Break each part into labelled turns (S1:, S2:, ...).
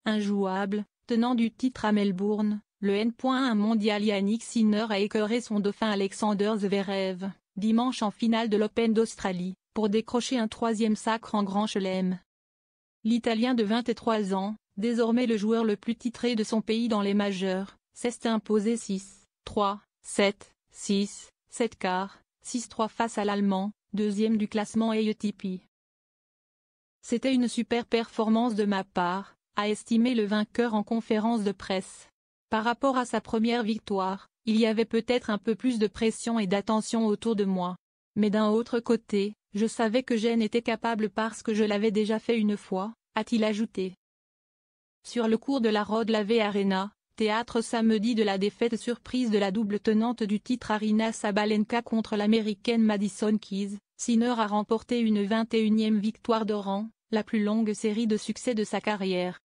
S1: injouable, tenant du titre à Melbourne, le N.1 mondial Yannick Sinner a écœuré son dauphin Alexander Zverev, dimanche en finale de l'Open d'Australie, pour décrocher un troisième sacre en Grand Chelem. L'Italien de 23 ans, désormais le joueur le plus titré de son pays dans les majeurs, s'est imposé 6-3, 7-6, 7-4, 6-3 face à l'Allemand, deuxième du classement ATP. C'était une super performance de ma part, a estimé le vainqueur en conférence de presse. Par rapport à sa première victoire, il y avait peut-être un peu plus de pression et d'attention autour de moi. Mais d'un autre côté, je savais que j'en étais capable parce que je l'avais déjà fait une fois, a-t-il ajouté. Sur le court de la Rod Laver Arena, théâtre samedi de la défaite surprise de la double tenante du titre Aryna Sabalenka contre l'américaine Madison Keys, Sinner a remporté une 21e victoire de rang, la plus longue série de succès de sa carrière.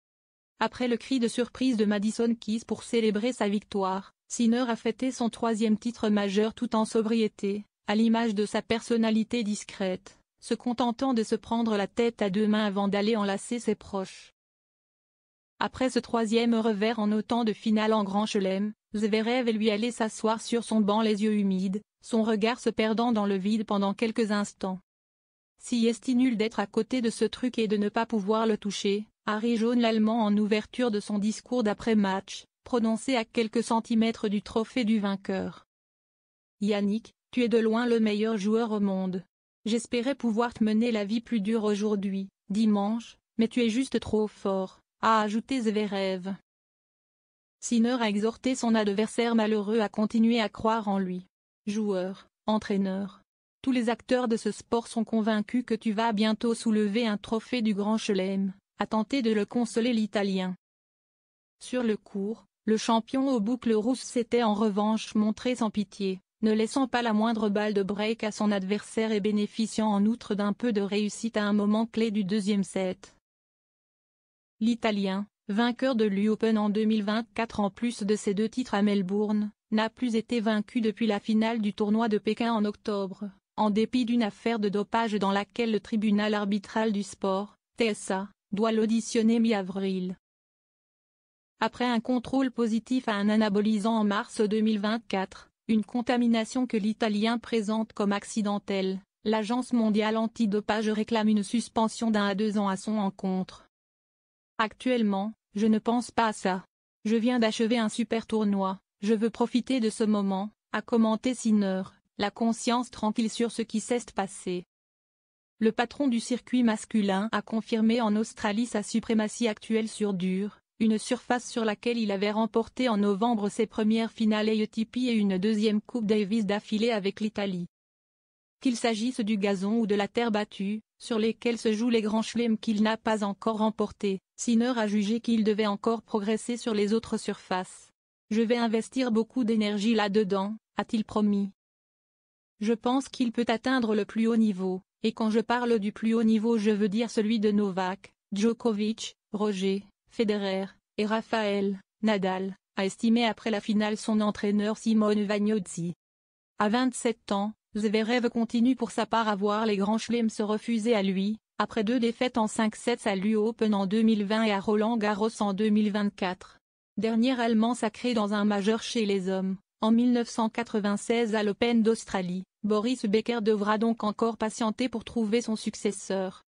S1: Après le cri de surprise de Madison Keys pour célébrer sa victoire, Sinner a fêté son troisième titre majeur tout en sobriété, à l'image de sa personnalité discrète, se contentant de se prendre la tête à deux mains avant d'aller enlacer ses proches. Après ce troisième revers en autant de finales en Grand Chelem, Zverev lui allait s'asseoir sur son banc les yeux humides, son regard se perdant dans le vide pendant quelques instants. Si est nul d'être à côté de ce truc et de ne pas pouvoir le toucher, a ri jaune l'Allemand en ouverture de son discours d'après-match, prononcé à quelques centimètres du trophée du vainqueur. Yannick, tu es de loin le meilleur joueur au monde. J'espérais pouvoir te mener la vie plus dure aujourd'hui, dimanche, mais tu es juste trop fort, a ajouté Zverev. Sinner a exhorté son adversaire malheureux à continuer à croire en lui. Joueur, entraîneur. Tous les acteurs de ce sport sont convaincus que tu vas bientôt soulever un trophée du Grand Chelem, a tenté de le consoler l'Italien. Sur le court, le champion aux boucles rousses s'était en revanche montré sans pitié, ne laissant pas la moindre balle de break à son adversaire et bénéficiant en outre d'un peu de réussite à un moment clé du deuxième set. L'Italien, vainqueur de l'Open en 2024 en plus de ses deux titres à Melbourne, n'a plus été vaincu depuis la finale du tournoi de Pékin en octobre, en dépit d'une affaire de dopage dans laquelle le tribunal arbitral du sport, TSA, doit l'auditionner mi-avril. Après un contrôle positif à un anabolisant en mars 2024, une contamination que l'Italien présente comme accidentelle, l'Agence mondiale antidopage réclame une suspension d'1 à 2 ans à son encontre. Actuellement, je ne pense pas à ça. Je viens d'achever un super tournoi, je veux profiter de ce moment, a commenté Sinner, la conscience tranquille sur ce qui s'est passé. Le patron du circuit masculin a confirmé en Australie sa suprématie actuelle sur dur, une surface sur laquelle il avait remporté en novembre ses premières finales ATP et une deuxième Coupe Davis d'affilée avec l'Italie. Qu'il s'agisse du gazon ou de la terre battue, sur lesquels se jouent les grands chelems qu'il n'a pas encore remportés, Sinner a jugé qu'il devait encore progresser sur les autres surfaces. Je vais investir beaucoup d'énergie là-dedans, a-t-il promis. Je pense qu'il peut atteindre le plus haut niveau, et quand je parle du plus haut niveau je veux dire celui de Novak, Djokovic, Roger, Federer, et Rafael Nadal, a estimé après la finale son entraîneur Simone Vagnozzi. À 27 ans, Zverev continue pour sa part à voir les grands chelems se refuser à lui, après 2 défaites en 5-7 à l'Open en 2020 et à Roland-Garros en 2024. Dernier Allemand sacré dans un majeur chez les hommes, en 1996 à l'Open d'Australie, Boris Becker devra donc encore patienter pour trouver son successeur.